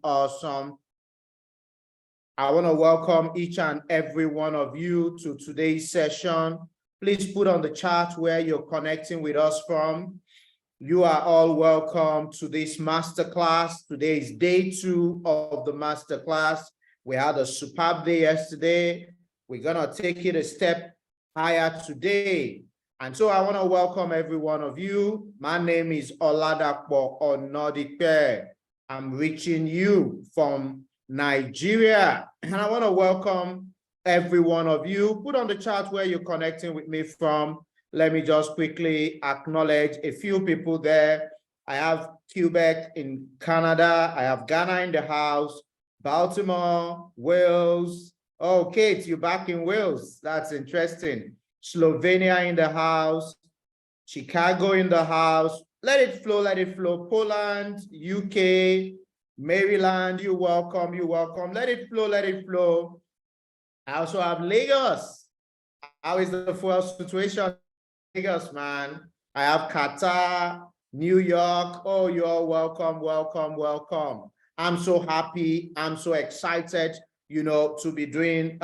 Awesome. I want to welcome each and every one of you to today's session. Please put on the chat where you're connecting with us from. You are all welcome to this masterclass. Today is day 2 of the masterclass. We had a superb day yesterday. We're going to take it a step higher today. And so I want to welcome every one of you. My name is Oladapo Onodipe. I'm reaching you from Nigeria. And I want to welcome every one of you. Put on the chat where you're connecting with me from. Let me just quickly acknowledge a few people there. I have Quebec in Canada. I have Ghana in the house, Baltimore, Wales. Oh, Kate, you're back in Wales. That's interesting. Slovenia in the house, Chicago in the house. Let it flow, let it flow. Poland, UK, Maryland, you're welcome, you're welcome. Let it flow, let it flow. I also have Lagos. How is the fuel situation? Lagos, man. I have Qatar, New York. Oh, you're welcome, welcome, welcome. I'm so happy. I'm so excited, to be doing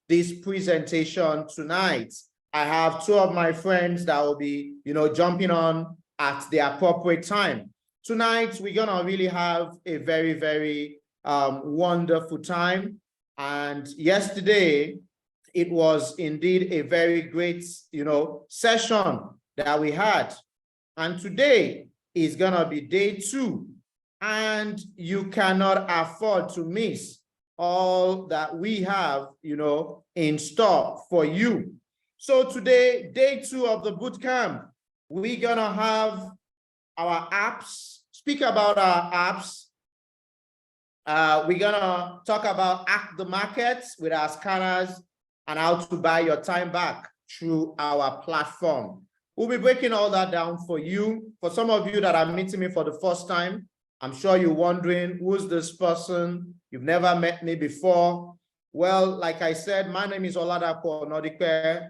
this presentation tonight. I have 2 of my friends that will be, jumping on at the appropriate time. Tonight, we're gonna really have a very, very wonderful time. And yesterday, it was indeed a very great, session that we had. And today is gonna be day 2. And you cannot afford to miss all that we have, in store for you. So today, day 2 of the boot camp, we're gonna have our apps, speak about our apps. We're gonna talk about Act the Market with our scanners and how to buy your time back through our platform. We'll be breaking all that down for you. For some of you that are meeting me for the first time, I'm sure you're wondering, who's this person? You've never met me before. Well, like I said, my name is Oladapo Onodipe.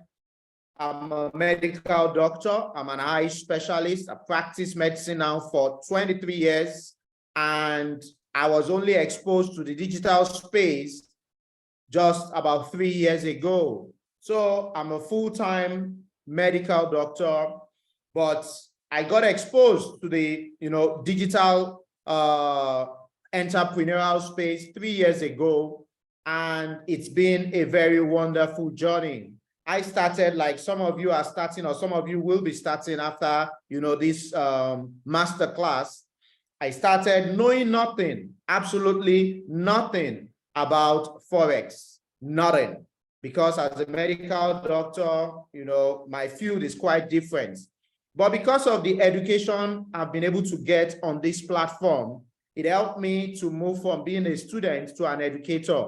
I'm a medical doctor. I'm an eye specialist. I practice medicine now for 23 years. And I was only exposed to the digital space just about 3 years ago. So I'm a full-time medical doctor, but I got exposed to the, digital entrepreneurial space 3 years ago. And it's been a very wonderful journey. I started like some of you are starting, or some of you will be starting after, this masterclass. I started knowing nothing, absolutely nothing about Forex, nothing. Because as a medical doctor, my field is quite different. But because of the education I've been able to get on this platform, it helped me to move from being a student to an educator.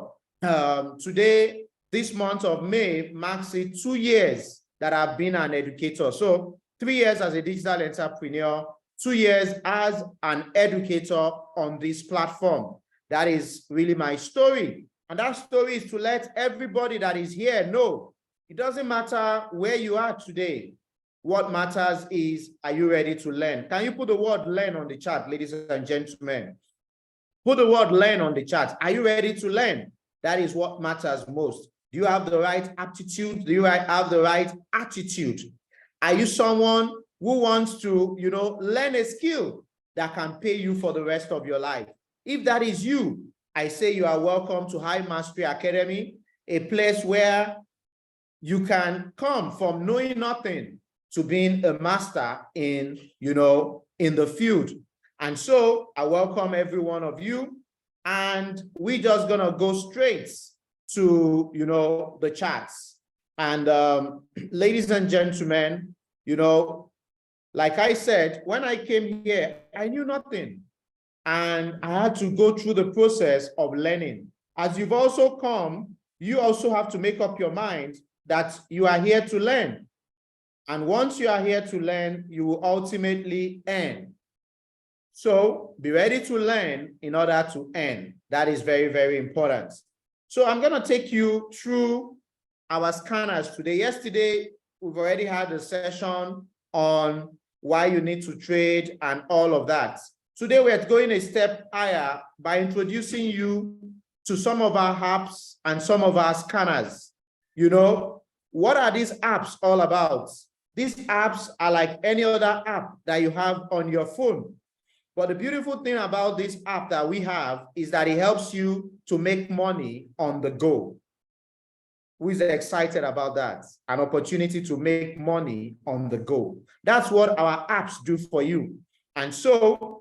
Today, this month of May marks it 2 years that I've been an educator. So 3 years as a digital entrepreneur, 2 years as an educator on this platform. That is really my story. And that story is to let everybody that is here know it doesn't matter where you are today. What matters is, are you ready to learn? Can you put the word learn on the chat, ladies and gentlemen? Put the word learn on the chat. Are you ready to learn? That is what matters most. Do you have the right aptitude? Do you have the right attitude? Are you someone who wants to, learn a skill that can pay you for the rest of your life? If that is you, I say you are welcome to High Mastery Academy, a place where you can come from knowing nothing to being a master in, in the field. And so I welcome every one of you, and we're just gonna go straight to, the chats. And ladies and gentlemen, like I said, when I came here, I knew nothing. And I had to go through the process of learning. As you've also come, you also have to make up your mind that you are here to learn. And once you are here to learn, you will ultimately earn. So be ready to learn in order to earn. That is very, very important. So I'm going to take you through our scanners today. Yesterday, we've already had a session on why you need to trade and all of that. Today, we're going a step higher by introducing you to some of our apps and some of our scanners. You know, what are these apps all about? These apps are like any other app that you have on your phone. But the beautiful thing about this app that we have is that it helps you to make money on the go. Who is excited about that? An opportunity to make money on the go. That's what our apps do for you. And so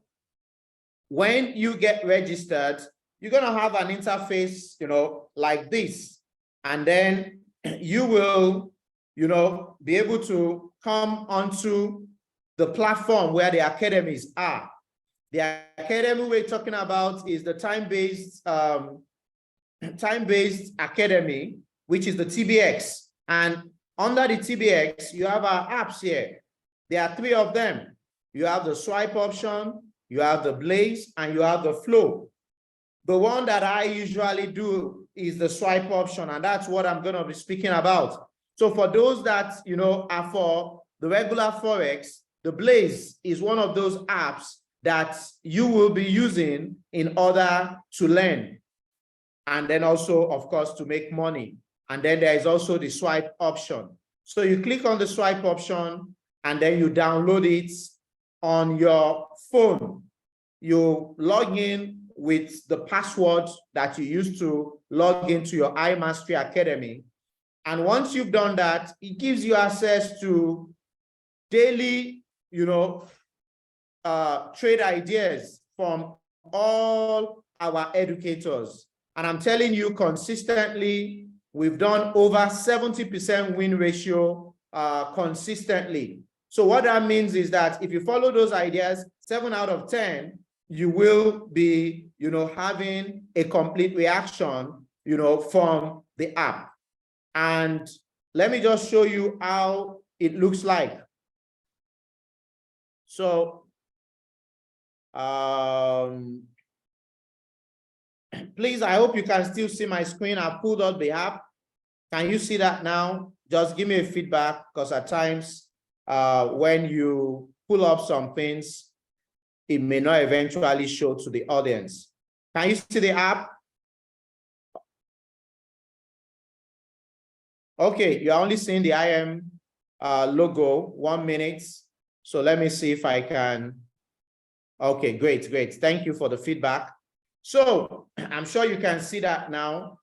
when you get registered, you're going to have an interface, like this. And then you will, be able to come onto the platform where the academies are. The academy we're talking about is the time-based academy, which is the TBX. And under the TBX, you have our apps here. There are 3 of them. You have the swipe option, you have the blaze, and you have the flow. The one that I usually do is the swipe option, and that's what I'm going to be speaking about. So for those that, are for the regular Forex, the blaze is one of those apps that you will be using in order to learn. And then also, of course, to make money. And then there is also the swipe option. So you click on the swipe option, and then you download it on your phone. You log in with the password that you used to log into your iMastery Academy. And once you've done that, it gives you access to daily, trade ideas from all our educators. And I'm telling you, consistently, we've done over 70% win ratio consistently. So what that means is that if you follow those ideas, 7 out of 10, you will be, having a complete reaction, from the app. And let me just show you how it looks like. So, please, I hope you can still see my screen. I pulled out the app. Can you see that now? Just give me a feedback, because at times when you pull up some things, it may not eventually show to the audience. Can you see the app? Okay, you're only seeing the IM logo, 1 minute. So let me see if I can. Okay, great. Thank you for the feedback. So I'm sure you can see that now.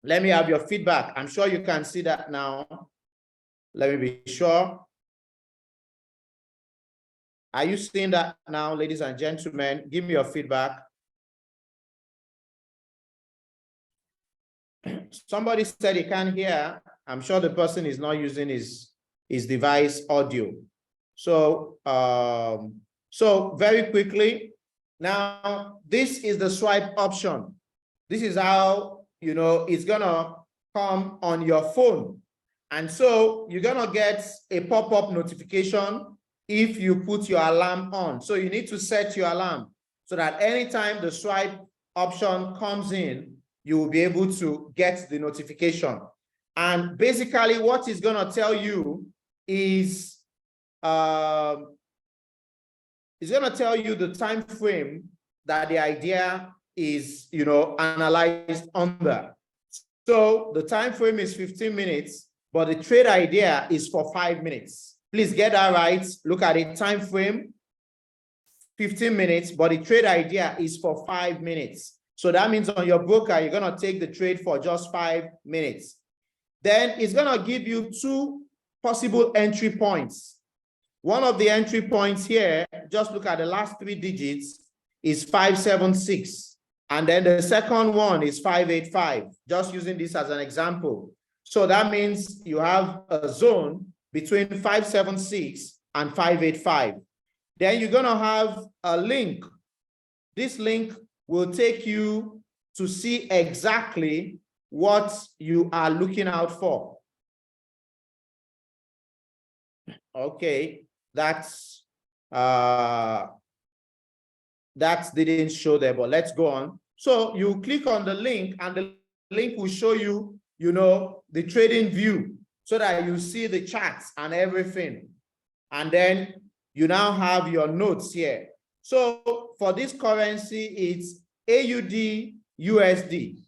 Let me have your feedback. I'm sure you can see that now. Let me be sure. Are you seeing that now, ladies and gentlemen? Give me your feedback. Somebody said he can't hear. I'm sure the person is not using his device audio. So, so very quickly, now this is the swipe option. This is how, it's gonna come on your phone. And so you're gonna get a pop-up notification if you put your alarm on. So you need to set your alarm so that anytime the swipe option comes in, you will be able to get the notification. And basically what it's gonna tell you is, it's gonna tell you the time frame that the idea is, analyzed under. So the time frame is 15 minutes, but the trade idea is for 5 minutes. Please get that right. Look at the time frame, 15 minutes, but the trade idea is for 5 minutes. So that means on your broker, you're gonna take the trade for just 5 minutes. Then it's gonna give you 2 possible entry points. One of the entry points here, just look at the last 3 digits, is 576. And then the second one is 585, just using this as an example. So that means you have a zone between 576 and 585. Then you're gonna have a link. This link will take you to see exactly what you are looking out for. Okay, that didn't show there, but let's go on. So you click on the link, and the link will show you, the trading view, so that you see the charts and everything. And then you now have your notes here. So for this currency, it's AUD USD.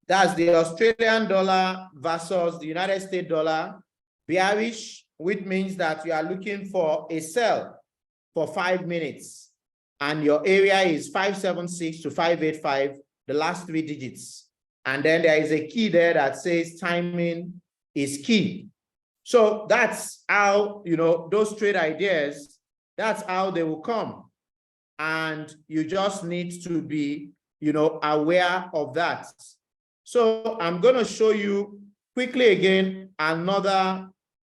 That's the Australian dollar versus the United States dollar, bearish, which means that you are looking for a sell for 5 minutes. And your area is 576 to 585, the last 3 digits. And then there is a key there that says timing is key. So that's how, those trade ideas, that's how they will come. And you just need to be, aware of that. So I'm going to show you quickly again another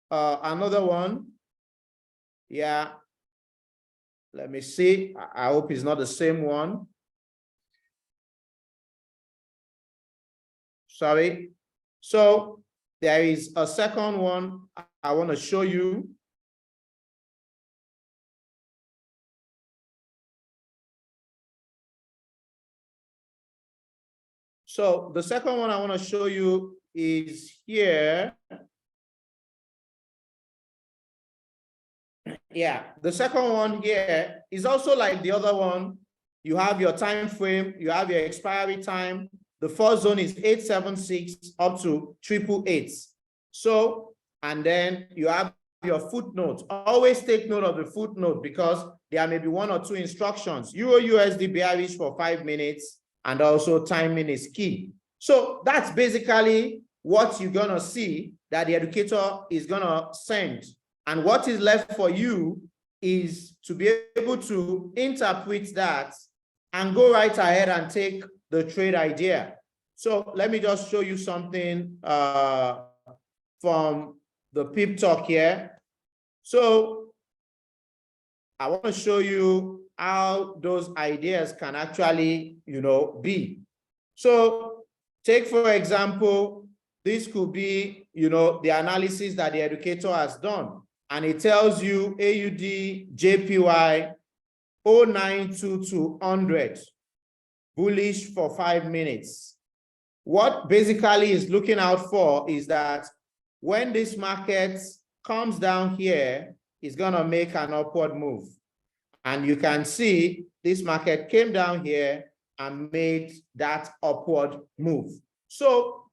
one. Yeah. Let me see. I hope it's not the same one. Sorry. So there is a second one I want to show you. So the second one I want to show you is here. Yeah, the second one here is also like the other one. You have your time frame, you have your expiry time. The first zone is 876 up to 888. So, and then you have your footnote. Always take note of the footnote because there may be 1 or 2 instructions. Euro USD bearish for 5 minutes, and also timing is key. So that's basically what you're gonna see that the educator is gonna send. And what is left for you is to be able to interpret that and go right ahead and take the trade idea. So let me just show you something from the PIP talk here. So I want to show you how those ideas can actually, be. So take, for example, this could be, the analysis that the educator has done. And it tells you AUD JPY 092200 bullish for 5 minutes. What basically is looking out for is that when this market comes down here, it's going to make an upward move. And you can see this market came down here and made that upward move. So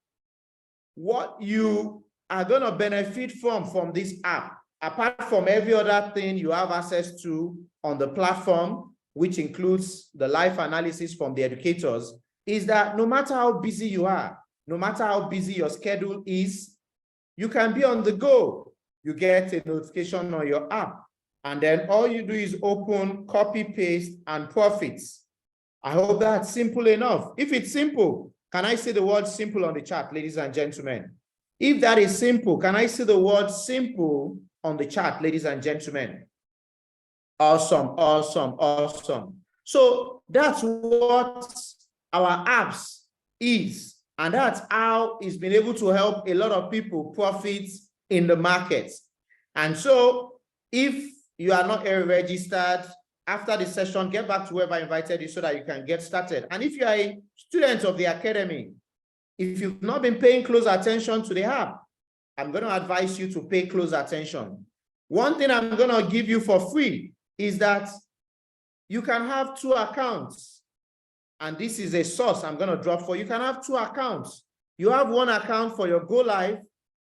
what you are going to benefit from this app, apart from every other thing you have access to on the platform, which includes the live analysis from the educators, is that no matter how busy you are, no matter how busy your schedule is, you can be on the go. You get a notification on your app, and then all you do is open, copy, paste, and profits. I hope that's simple enough. If it's simple, can I see the word simple on the chat, ladies and gentlemen? If that is simple, can I see the word simple on the chat, ladies and gentlemen? Awesome, awesome, awesome. So that's what our apps is, and that's how it's been able to help a lot of people profit in the market. And so if you are not registered, after the session, get back to whoever invited you so that you can get started. And if you are a student of the academy, if you've not been paying close attention to the app, I'm going to advise you to pay close attention. One thing I'm going to give you for free is that you can have 2 accounts. And this is a source I'm going to drop for you. You can have 2 accounts. You have one account for your Go Live,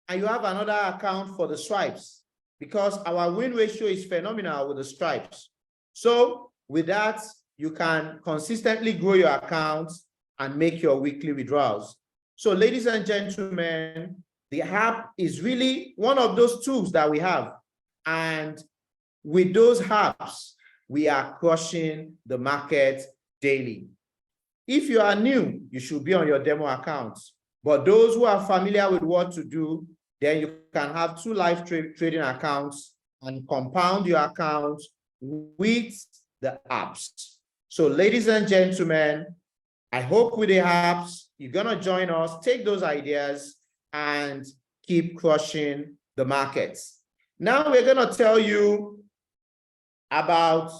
and you have another account for the stripes, because our win ratio is phenomenal with the stripes. So with that, you can consistently grow your accounts and make your weekly withdrawals. So ladies and gentlemen, the app is really one of those tools that we have. And with those apps, we are crushing the market daily. If you are new, you should be on your demo account. But those who are familiar with what to do, then you can have 2 live trading accounts and compound your account with the apps. So ladies and gentlemen, I hope with the apps, you're going to join us, take those ideas, and keep crushing the markets. Now we're going to tell you about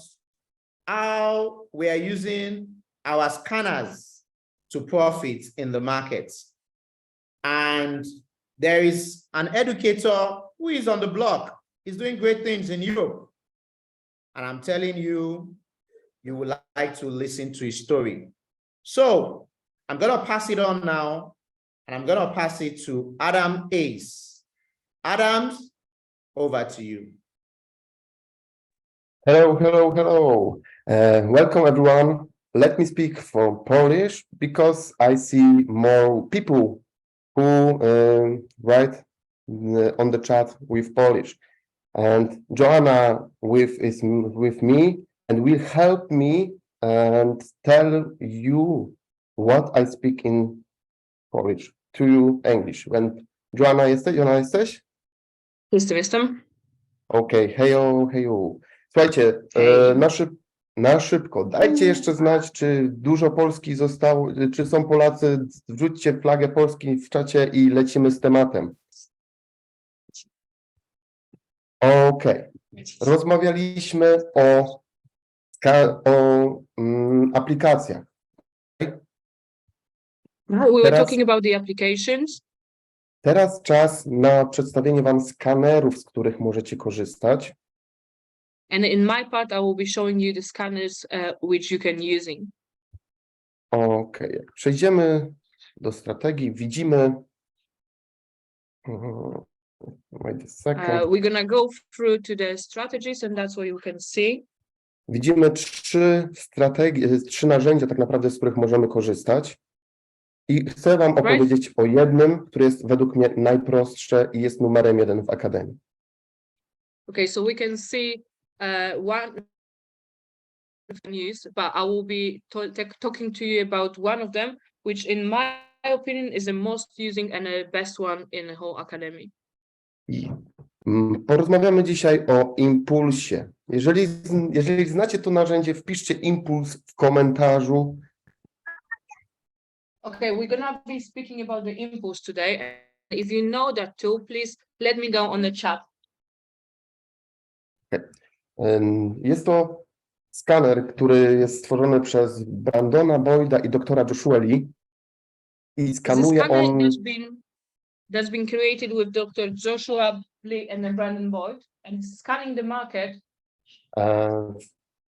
how we are using our scanners to profit in the markets. And there is an educator who is on the block. He's doing great things in Europe. And I'm telling you, you would like to listen to his story. So I'm going to pass it on now, and I'm going to pass it to Adam Ace. Adams, over to you. Hello, hello, hello. Welcome, everyone. Let me speak for Polish because I see more people who write on the chat with Polish. And Joanna is with me and will help me and tell you what I speak in Polish to you English. When Joanna jesteś? Jestem. Okej, hejo, hejo. Słuchajcie, Hej. na szybko, dajcie jeszcze znać, czy dużo Polski zostało, czy są Polacy, wrzućcie flagę Polski w czacie i lecimy z tematem. Okej, rozmawialiśmy o aplikacjach. We were Teraz- talking about the applications. Teraz czas na przedstawienie Wam skanerów, z których możecie korzystać. And in my part, I will be showing you the scanners which you can using. Okej, jak przejdziemy do strategii, widzimy. Wait a second. We're gonna go through to the strategies, and that's what you can see. Widzimy trzy narzędzia tak naprawdę, z których możemy korzystać. I chcę Wam opowiedzieć o jednym, który jest według mnie najprostsze i jest numerem 1 w Akademii. Okay, so we can see one use, but I will be talking to you about one of them, which in my opinion is the most using and the best one in the whole academy. I porozmawiamy dzisiaj o impulsie. Jeżeli znacie to narzędzie, wpiszcie impuls w komentarzu. Okay, we're gonna be speaking about the impulse today. If you know that tool, please let me know on the chat. Jest to skaner, który jest stworzony przez Brandona Boyda i doktora Joshua Lee. I skanuje on... That's been created with Dr. Joshua Lee and then Brandon Boyd, and scanning the market.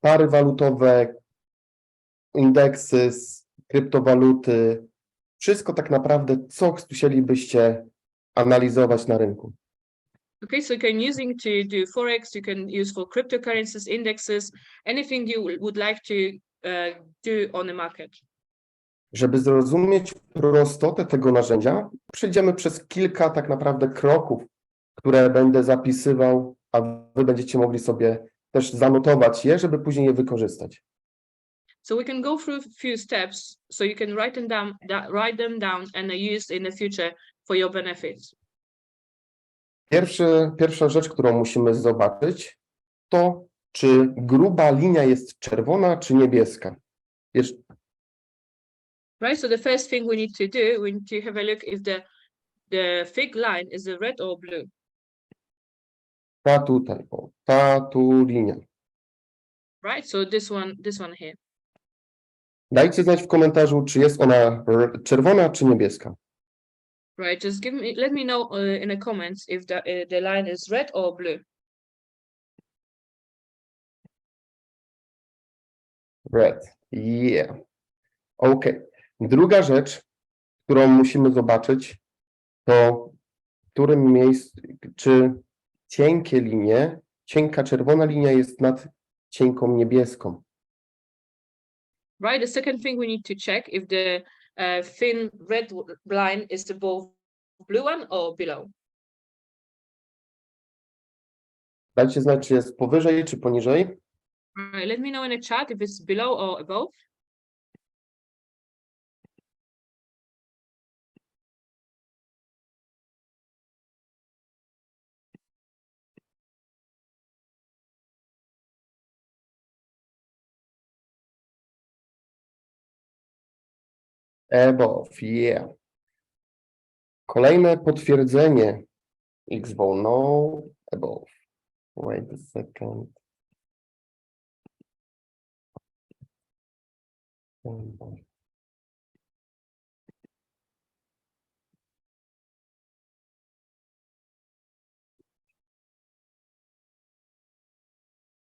Pary walutowe, indeksy, kryptowaluty, wszystko tak naprawdę, co chcielibyście analizować na rynku. Okay, so you can using to do forex, you can use for cryptocurrencies, indexes, anything you would like to do on the market. Żeby zrozumieć prostotę tego narzędzia, przejdziemy przez kilka tak naprawdę kroków, które będę zapisywał, a wy będziecie mogli sobie też zanotować je, żeby później je wykorzystać. So we can go through a few steps, so you can write them down and use in the future for your benefits. Pierwsza rzecz, którą musimy zobaczyć, to czy gruba linia jest czerwona, czy niebieska. Right, so the first thing we need to do, we need to have a look if the thick line is a red or blue. Ta tutaj, ta tu linia. Right, so this one here. Dajcie znać w komentarzu, czy jest ona czerwona, czy niebieska. Right, just let me know in the comments if the line is red or blue. Red, yeah. Ok. Druga rzecz, którą musimy zobaczyć, to w którym miejscu, czy cienka czerwona linia jest nad cienką niebieską. Right, the second thing we need to check if the thin red line is above blue one or below. Dajcie znać, czy jest powyżej, czy poniżej. Right, let me know in the chat if it's below or above. Above, yeah. Kolejne potwierdzenie. Xbow, no, above. Wait a second.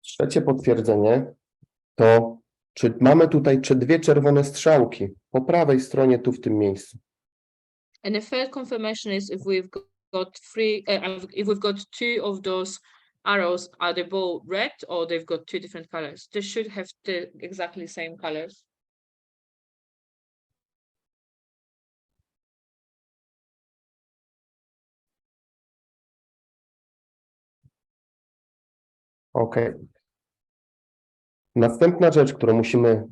Trzecie potwierdzenie to czy mamy tutaj dwie czerwone strzałki po prawej stronie, tu w tym miejscu. And the third confirmation is if we've got if we've got two of those arrows, are they both red or they've got two different colors? They should have the exactly same colors. Ok. Następna rzecz, którą musimy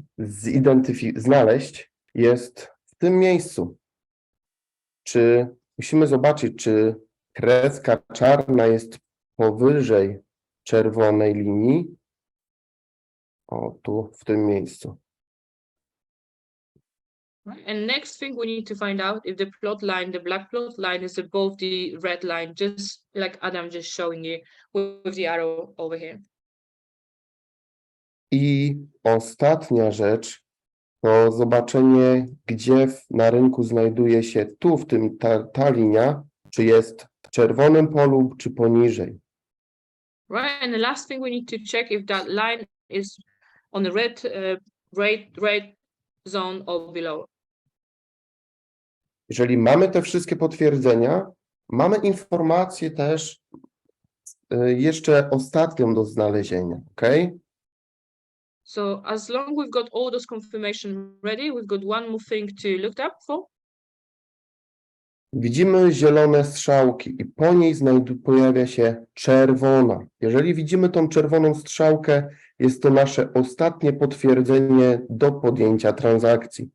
znaleźć, jest w tym miejscu. Musimy zobaczyć, czy kreska czarna jest powyżej czerwonej linii. O, tu, w tym miejscu. And next thing we need to find out if the plot line, the black plot line is above the red line, just like Adam just showing you with the arrow over here. I ostatnia rzecz to zobaczenie, gdzie na rynku znajduje się tu, w tym ta linia, czy jest w czerwonym polu, czy poniżej. Right, and the last thing we need to check if that line is on the red zone or below. Jeżeli mamy te wszystkie potwierdzenia, mamy informację też jeszcze ostatnią do znalezienia, ok? So as long we've got all those confirmation ready, we've got one more thing to look up for. Widzimy zielone strzałki i po niej pojawia się czerwona. Jeżeli widzimy tą czerwoną strzałkę, jest to nasze ostatnie potwierdzenie do podjęcia transakcji.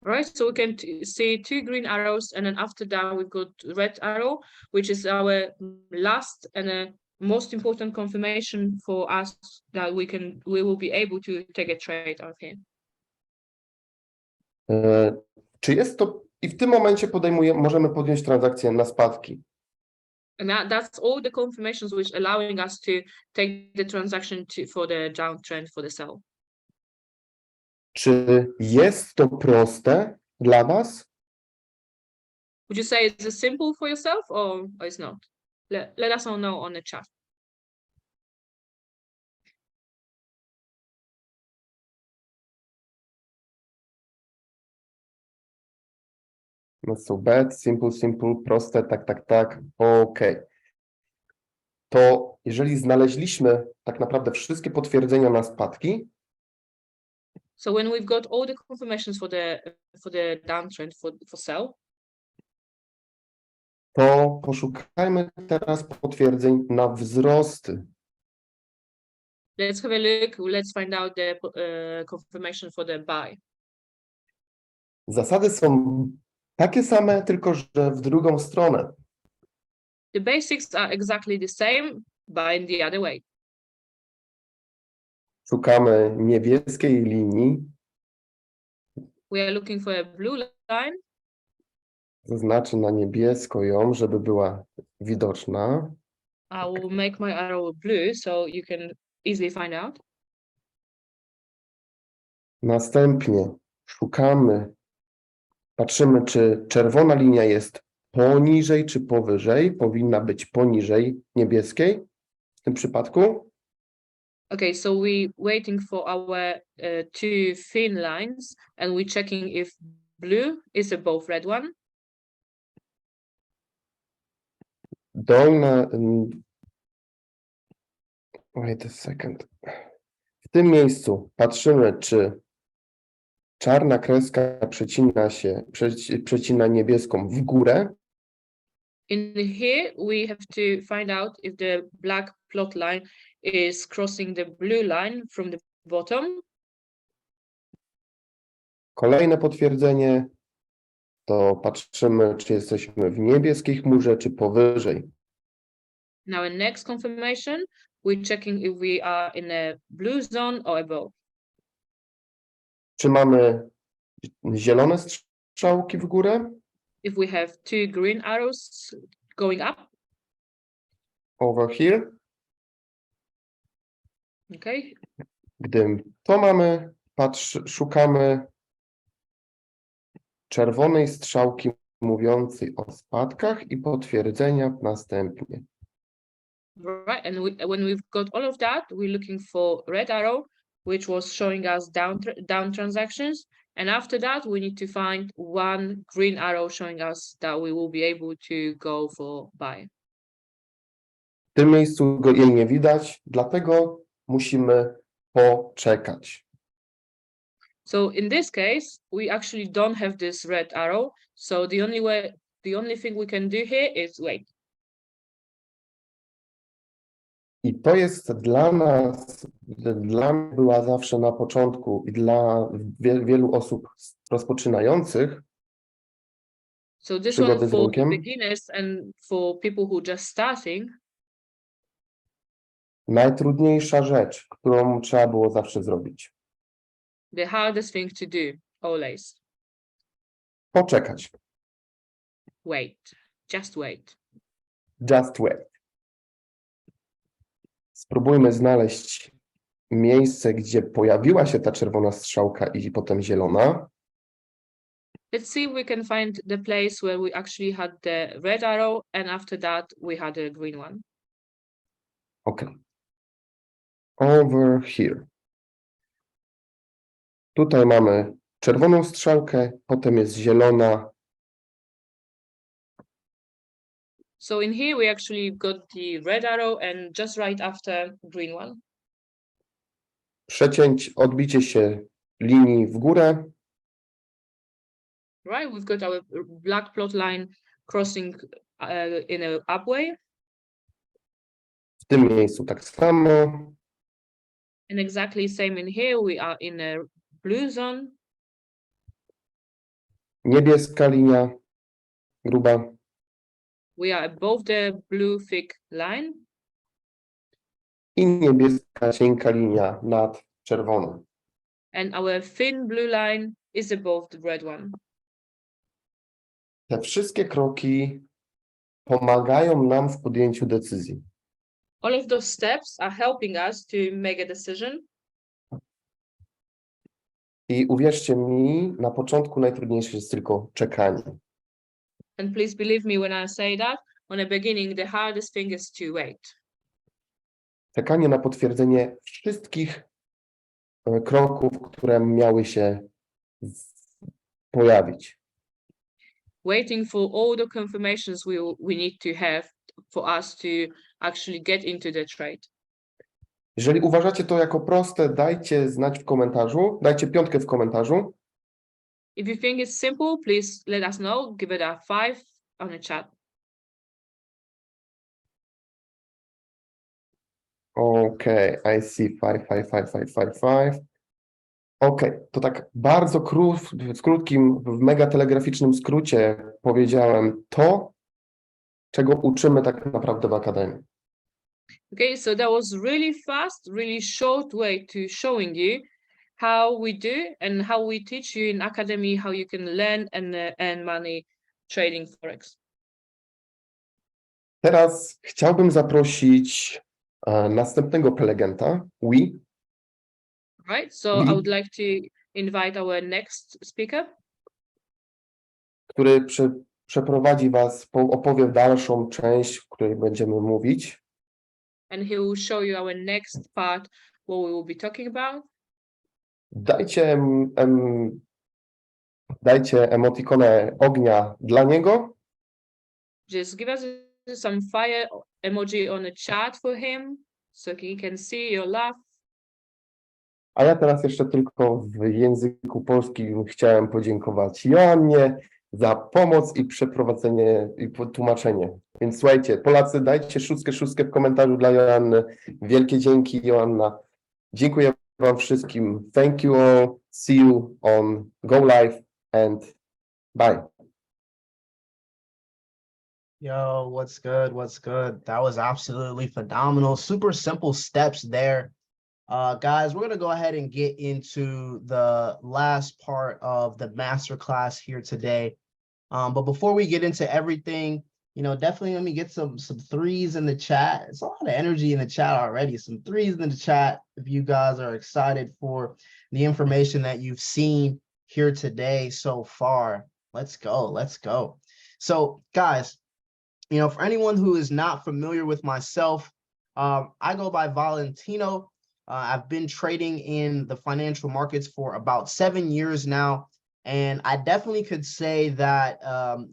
Right, so we can see two green arrows, and then after that we've got red arrow, which is our last and most important confirmation for us that we will be able to take a trade out here. Czy jest to i w tym momencie możemy podjąć transakcję na spadki. And that's all the confirmations which allowing us to take the transaction for the downtrend for the sell. Czy jest to proste dla was? Would you say it's simple for yourself or it's not? Let us all know on the chat. No so bad, simple, proste, tak. Ok. To jeżeli znaleźliśmy tak naprawdę wszystkie potwierdzenia na spadki, So when we've got all the confirmations for the downtrend for sell, to poszukajmy teraz potwierdzeń na wzrosty. let's have a look. Let's find out the confirmation for the buy. Zasady są takie same, tylko że w drugą stronę. The basics are exactly the same, but in the other way. Szukamy niebieskiej linii, We are looking for a blue line. zaznaczę na niebiesko ją, żeby była widoczna. I will make my arrow blue so you can easily find out. Następnie patrzymy, czy czerwona linia jest poniżej czy powyżej. Powinna być poniżej niebieskiej w tym przypadku. Okay, so we waiting for our two thin lines and we checking if blue is above red one. Dolna. Wait a second. W tym miejscu patrzymy, czy czarna kreska przecina niebieską w górę. In here, we have to find out if the black plot line is crossing the blue line from the bottom. Kolejne potwierdzenie to patrzymy, czy jesteśmy w niebieskiej chmurze, czy powyżej. Now, in next confirmation, we're checking if we are in a blue zone or above. Czy mamy zielone strzałki w górę? If we have two green arrows going up. Over here. Okay. Gdy to mamy, szukamy czerwonej strzałki mówiącej o spadkach i potwierdzenia następnie. Right, and when we've got all of that, we're looking for red arrow which was showing us down transactions. And after that, we need to find one green arrow showing us that we will be able to go for buy. W tym miejscu jej nie widać, dlatego musimy poczekać. So in this case, we actually don't have this red arrow. So the only thing we can do here is wait. I to jest dla nas, dla mnie była zawsze na początku i dla wielu osób rozpoczynających So this przygody one z for rynkiem, beginners and for people who just starting, najtrudniejsza rzecz, którą trzeba było zawsze zrobić. the hardest thing to do always. Poczekać. Wait, just wait. Just wait. Spróbujmy znaleźć miejsce, gdzie pojawiła się ta czerwona strzałka i potem zielona. Let's see if we can find the place where we actually had the red arrow and after that we had a green one. Ok. Over here. Tutaj mamy czerwoną strzałkę, potem jest zielona. So in here we actually got the red arrow and just right after green one. Przecięć, odbicie się linii w górę. Right, we've got our black plot line crossing in a upway. W tym miejscu tak samo. And exactly same in here, we are in a blue zone. Niebieska linia gruba. We are above the blue thick line. I niebieska cienka linia nad czerwoną. And our thin blue line is above the red one. Te wszystkie kroki pomagają nam w podjęciu decyzji. All of those steps are helping us to make a decision. I uwierzcie mi, na początku najtrudniejsze jest tylko czekanie. And please believe me when I say that, on the beginning, the hardest thing is to wait. Czekanie na potwierdzenie wszystkich kroków, które miały się pojawić. Waiting for all the confirmations we need to have for us to actually get into the trade. Jeżeli uważacie to jako proste, dajcie znać w komentarzu, dajcie 5 w komentarzu. If you think it's simple, please let us know. Give it a 5 on the chat. Okay, I see 5, 5, 5, 5, 5, 5. Okej, to tak bardzo w krótkim, w mega telegraficznym skrócie powiedziałem to, czego uczymy tak naprawdę w Akademii. Okay, so that was really fast, really short way to showing you how we do and how we teach you in Academy, how you can learn and earn money trading Forex. Teraz chciałbym zaprosić następnego prelegenta, Right, so I would like to invite our next speaker. Który przeprowadzi Was, opowie dalszą część, w której będziemy mówić. And he will show you our next part, what we will be talking about. Dajcie emotikonę ognia dla niego. Just give us some fire emoji on the chat for him, so he can see your laugh. A ja teraz jeszcze tylko w języku polskim chciałem podziękować Joannie za pomoc i przeprowadzenie i tłumaczenie. Więc słuchajcie, Polacy, dajcie szóstkę w komentarzu dla Joanny. Wielkie dzięki, Joanna. Dziękuję Wam wszystkim. Thank you all. See you on Go Live and bye. Yo, what's good? What's good? That was absolutely phenomenal. Super simple steps there. Guys, we're going to go ahead and get into the last part of the masterclass here today. But before we get into everything, you know, definitely let me get some threes in the chat. It's a lot of energy in the chat already. Some threes in the chat if you guys are excited for the information that you've seen here today so far. Let's go. Let's go. So, guys, you know, for anyone who is not familiar with myself, I go by Valentino. I've been trading in the financial markets for about 7 years now. And I definitely could say that,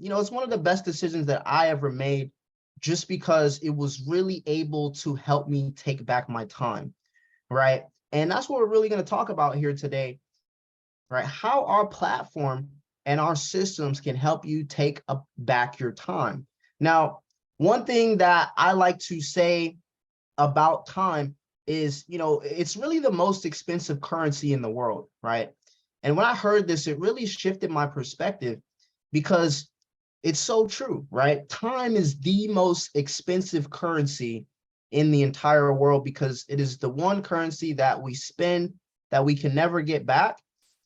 it's one of the best decisions that I ever made, just because it was really able to help me take back my time, right? And that's what we're really going to talk about here today, right? How our platform and our systems can help you take back your time. Now, one thing that I like to say about time is, it's really the most expensive currency in the world, right? And when I heard this, it really shifted my perspective, because it's so true, right? Time is the most expensive currency in the entire world, because it is the one currency that we spend that we can never get back,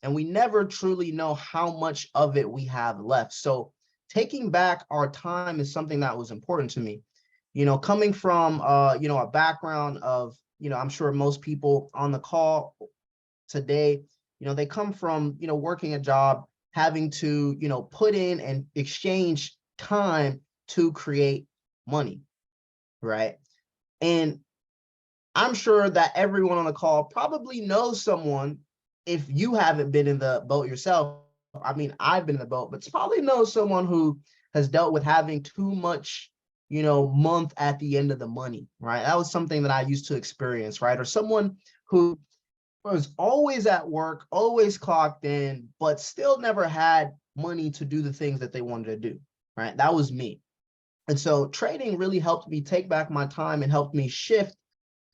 and we never truly know how much of it we have left. So taking back our time is something that was important to me. Coming from, a background of, I'm sure most people on the call today, they come from, working a job, having to, put in and exchange time to create money, right? And I'm sure that everyone on the call probably knows someone, if you haven't been in the boat yourself. I mean, I've been in the boat, but probably know someone who has dealt with having too much, month at the end of the money, right? That was something that I used to experience, right? Or someone who was always at work, always clocked in, but still never had money to do the things that they wanted to do, right? That was me. And so trading really helped me take back my time and helped me shift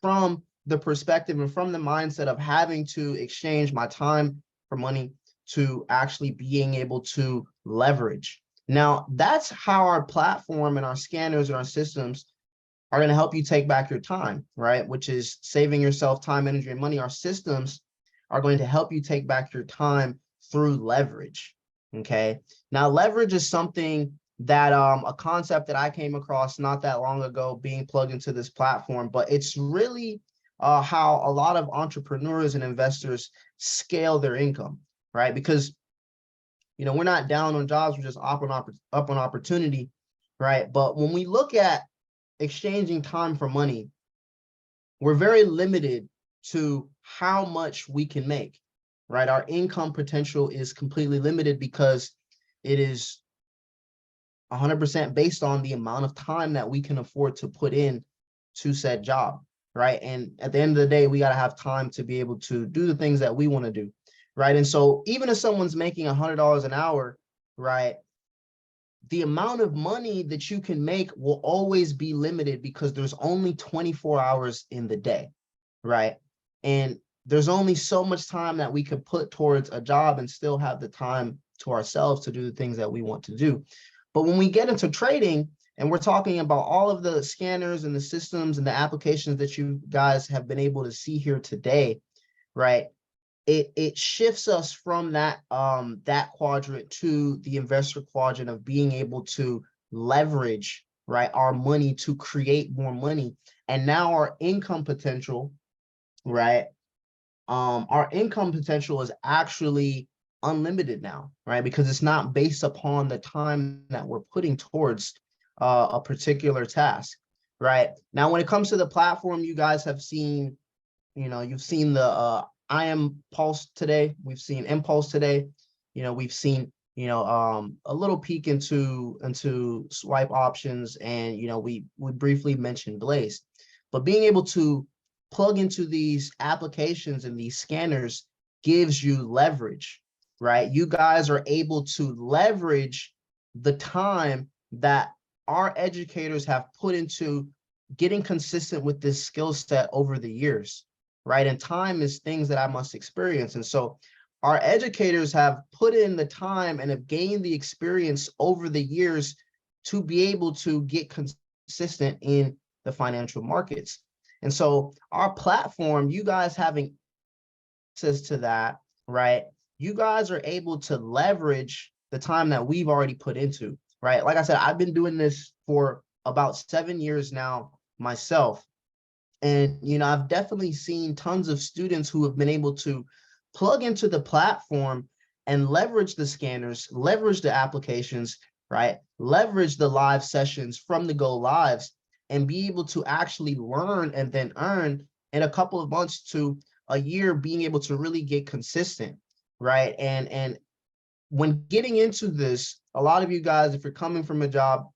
from the perspective and from the mindset of having to exchange my time for money to actually being able to leverage. Now, that's how our platform and our scanners and our systems are going to help you take back your time, right? Which is saving yourself time, energy, and money. Our systems are going to help you take back your time through leverage. Okay. Now, leverage is something that a concept that I came across not that long ago, being plugged into this platform, but it's really how a lot of entrepreneurs and investors scale their income, right? Because we're not down on jobs, we're just up on opportunity, right? But when we look at exchanging time for money, we're very limited to how much we can make, right? Our income potential is completely limited because it is 100% based on the amount of time that we can afford to put in to said job, right? And at the end of the day, we got to have time to be able to do the things that we want to do, right? And so even if someone's making $100 an hour, right, the amount of money that you can make will always be limited, because there's only 24 hours in the day, right? And there's only so much time that we could put towards a job and still have the time to ourselves to do the things that we want to do. But when we get into trading and we're talking about all of the scanners and the systems and the applications that you guys have been able to see here today, right? It shifts us from that quadrant to the investor quadrant of being able to leverage, right, our money to create more money. And now our income potential, right, our income potential is actually unlimited now, right? Because it's not based upon the time that we're putting towards a particular task, right? Now, when it comes to the platform, you guys have seen, you've seen the I am Pulse today. We've seen Impulse today. We've seen, a little peek into swipe options, and, we briefly mentioned Blaze. But being able to plug into these applications and these scanners gives you leverage, right? You guys are able to leverage the time that our educators have put into getting consistent with this skill set over the years, right? And time is things that I must experience. And so our educators have put in the time and have gained the experience over the years to be able to get consistent in the financial markets. And so our platform, you guys having access to that, right? You guys are able to leverage the time that we've already put into, right? Like I said, I've been doing this for about 7 years now myself. And, I've definitely seen tons of students who have been able to plug into the platform and leverage the scanners, leverage the applications, right? Leverage the live sessions from the Go Lives and be able to actually learn and then earn in a couple of months to a year being able to really get consistent, right? And when getting into this, a lot of you guys, if you're coming from a job,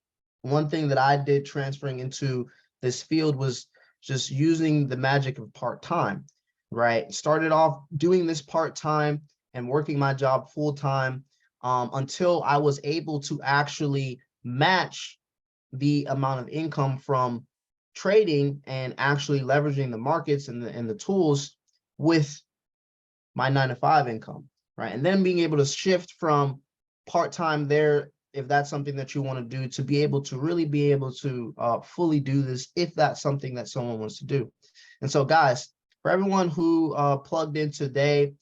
one thing that I did transferring into this field was just using the magic of part-time, right? Started off doing this part-time and working my job full-time until I was able to actually match the amount of income from trading and actually leveraging the markets and the tools with my 9-to-5 income, right? And then being able to shift from part-time there, if that's something that you want to do, to be able to really be able to fully do this, if that's something that someone wants to do. And so guys, for everyone who plugged in today,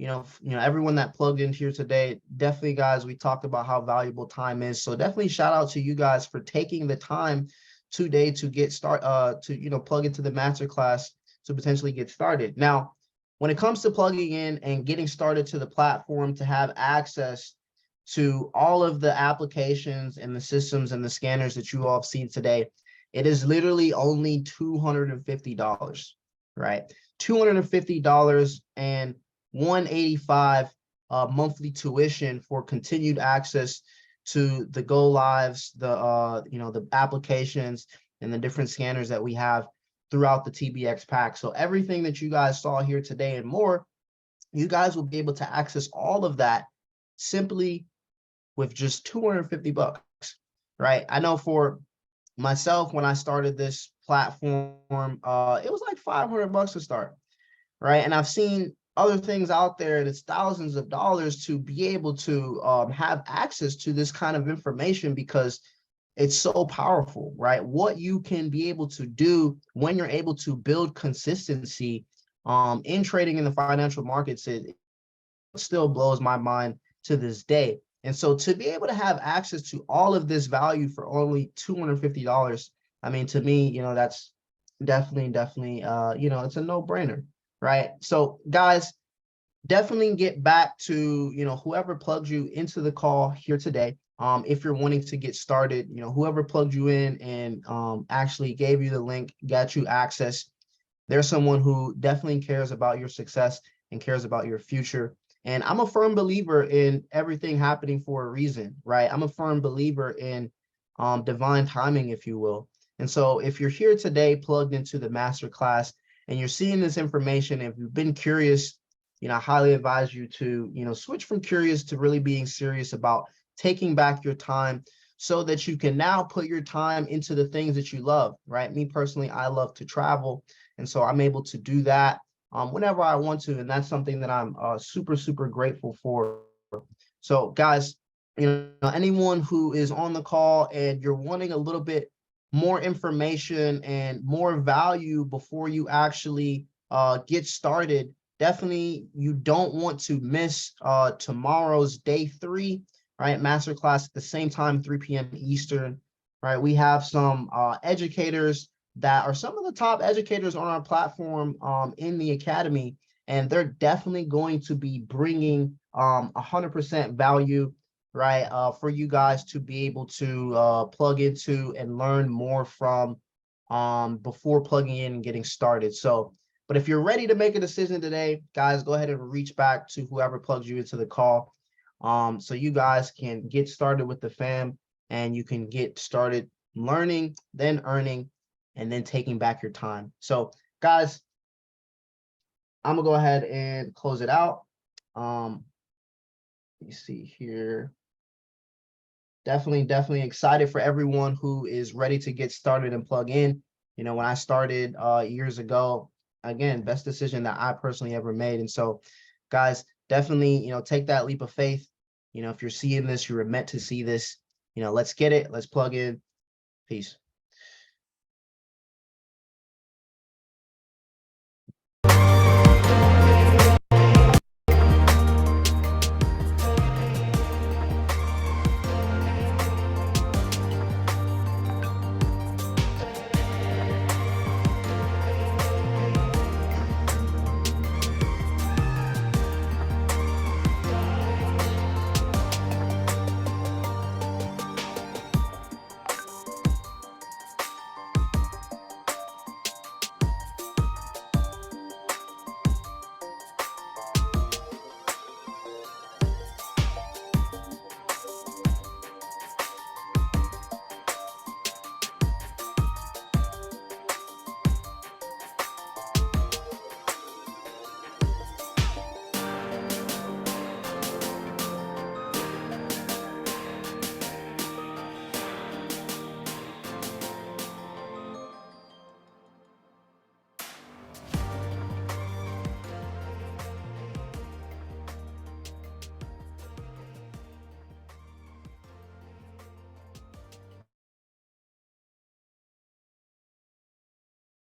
everyone that plugged in here today, definitely guys, we talked about how valuable time is. So definitely shout out to you guys for taking the time today to get plug into the masterclass to potentially get started. Now, when it comes to plugging in and getting started to the platform to have access to all of the applications and the systems and the scanners that you all have seen today, it is literally only $250, right? $250 and $185 monthly tuition for continued access to the go lives, the applications and the different scanners that we have throughout the TBX pack. So everything that you guys saw here today and more, you guys will be able to access all of that simply with just $250, right? I know for myself, when I started this platform, it was like $500 to start, right? And I've seen other things out there, and it's thousands of dollars to be able to have access to this kind of information, because it's so powerful, right? What you can be able to do when you're able to build consistency in trading in the financial markets, it still blows my mind to this day. And so to be able to have access to all of this value for only $250, I mean, to me, that's definitely, it's a no-brainer, right? So guys, definitely get back to, whoever plugged you into the call here today. If you're wanting to get started, whoever plugged you in and actually gave you the link, got you access, there's someone who definitely cares about your success and cares about your future. And I'm a firm believer in everything happening for a reason, right? I'm a firm believer in divine timing, if you will. And so if you're here today plugged into the masterclass and you're seeing this information, if you've been curious, I highly advise you to, switch from curious to really being serious about taking back your time so that you can now put your time into the things that you love, right? Me personally, I love to travel. And so I'm able to do that whenever I want to. And that's something that I'm super, super grateful for. So guys, anyone who is on the call and you're wanting a little bit more information and more value before you actually get started, definitely you don't want to miss tomorrow's day 3, right? Masterclass at the same time, 3 p.m. Eastern, right? We have some educators that are some of the top educators on our platform in the academy, and they're definitely going to be bringing 100% value, right, for you guys to be able to plug into and learn more from before plugging in and getting started. So, but if you're ready to make a decision today, guys, go ahead and reach back to whoever plugs you into the call so you guys can get started with the fam and you can get started learning, then earning, and then taking back your time. So guys, I'm gonna go ahead and close it out. Let me see here. Definitely excited for everyone who is ready to get started and plug in. When I started years ago, again, best decision that I personally ever made. And so guys, definitely, take that leap of faith. If you're seeing this, you were meant to see this. Let's get it. Let's plug in. Peace.